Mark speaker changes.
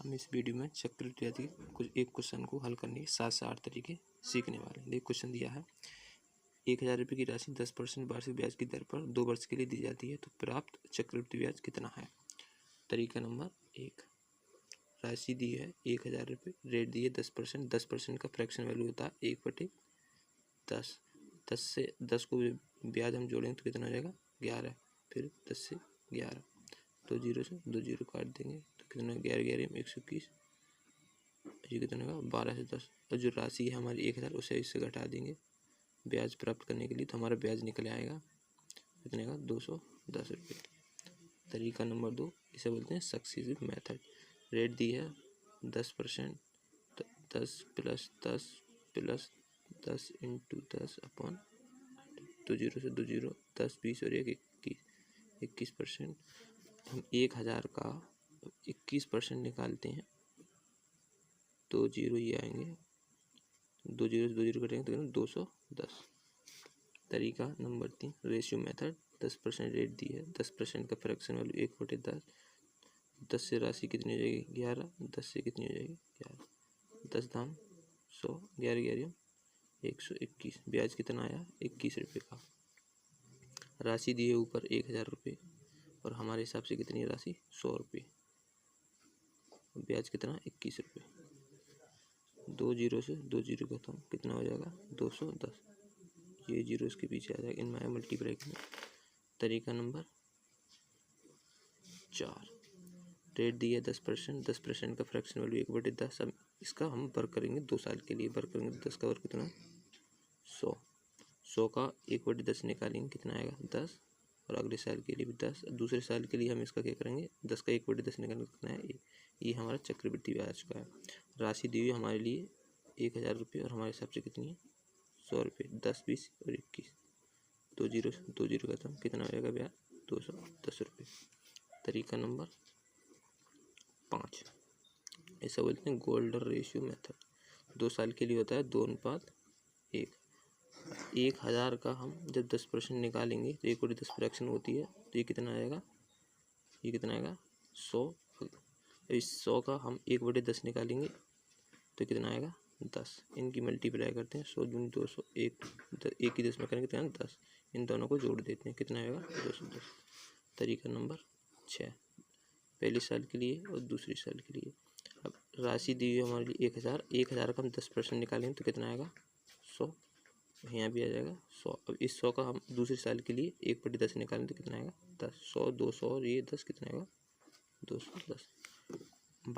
Speaker 1: हम इस वीडियो में चक्रवृद्धि ब्याज के कुछ एक क्वेश्चन को हल करने के 7 से 8 तरीके सीखने वाले हैं। देखिए क्वेश्चन दिया है 1000 रुपये की राशि 10% वार्षिक ब्याज की दर पर 2 वर्ष के लिए दी जाती है, तो प्राप्त चक्रवृद्धि ब्याज कितना है। तरीका नंबर 1, राशि दी है 1000 रुपये, रेट दी है 10%। 10% का फ्रैक्शन वैल्यू होता है 1/10। 10 से 10 को ब्याज हम जोड़ेंगे तो कितना हो जाएगा 11, फिर 10 से 11, 2 जीरो से 2 जीरो काट देंगे तो कितना 11 11 121, ये कितना होगा 12 से 10। और जो राशि है हमारी 1000 उसे इससे घटा देंगे ब्याज प्राप्त करने के लिए, तो हमारा ब्याज निकल आएगा कितने का 210 रुपये। तरीका नंबर 2, इसे बोलते हैं सक्सीसिव मेथड। रेट दी है 10%, तो 10 + 10 + 10 × 10 अपॉन 2 जीरो से 2 जीरो, 10 20 और 1 21%। हम 1000 का 21% निकालते हैं, 2 जीरो ये आएंगे, 2 जीरो से 2 जीरो कटेंगे तो कितना 210। तरीका नंबर 3, रेशियो मेथड। 10% रेट दी है, 10% का फ्रैक्शन वैल्यू 1/10। 10 से राशि कितनी हो जाएगी 11, 10 से कितनी हो जाएगी 11, 10 दाम 100, 11 11 121। ब्याज कितना आया 21 रुपये का। राशि दी है ऊपर 1000 रुपये और हमारे हिसाब से कितनी है राशि 100 रुपये, ब्याज कितना 21 रुपये। 2 जीरो से 2 जीरो खत्म, कितना हो जाएगा 210। ये जीरो इसके पीछे आ जाएगा, इनमें मल्टीप्लाई करना। तरीका नंबर 4, रेट दी है 10%, 10% का फ्रैक्शन वैल्यू 1/10। अब इसका हम वर्क करेंगे 2 साल के लिए, वर्क करेंगे तो 10 का वर्क कितना 100, 100 का 1/10 निकालेंगे कितना आएगा 10, और अगले साल के लिए भी 10। दूसरे साल के लिए हम इसका क्या करेंगे 10 का 1/10 निकालेंगे कितना है ये हमारा चक्रवृद्धि ब्याज का है। राशि दी हुई हमारे लिए 1000 रुपये और हमारे हिसाब से कितनी है 100 रुपये, 10 20 और 21, 2 जीरो से 2 जीरो खत्म, कितना हो जाएगा ब्याज 210 रुपये। तरीका नंबर 5, ऐसा बोलते हैं गोल्डन रेशियो मेथड। 2 साल के लिए होता है 2:1। 1000 का हम जब 10% निकालेंगे तो 1/10 फ्रैक्शन होती है, तो ये कितना आएगा 100। इस 100 का हम 1/10 निकालेंगे तो कितना आएगा 10। इनकी मल्टीप्लाई करते हैं 100 दूनी 200, एक ही 10 में करेंगे तो 10। इन दोनों को जोड़ देते हैं, कितना आएगा 210। तरीका नंबर 6, पहले साल के लिए और दूसरे साल के लिए। अब राशि दी हुई हमारे लिए 1000, 1000 का हम 10% निकालेंगे तो कितना आएगा 100, यहाँ भी आ जाएगा 100। अब इस 100 का हम दूसरे साल के लिए 1/10 निकालेंगे तो कितना आएगा 10, 100 200 और ये 10, कितना आएगा 210।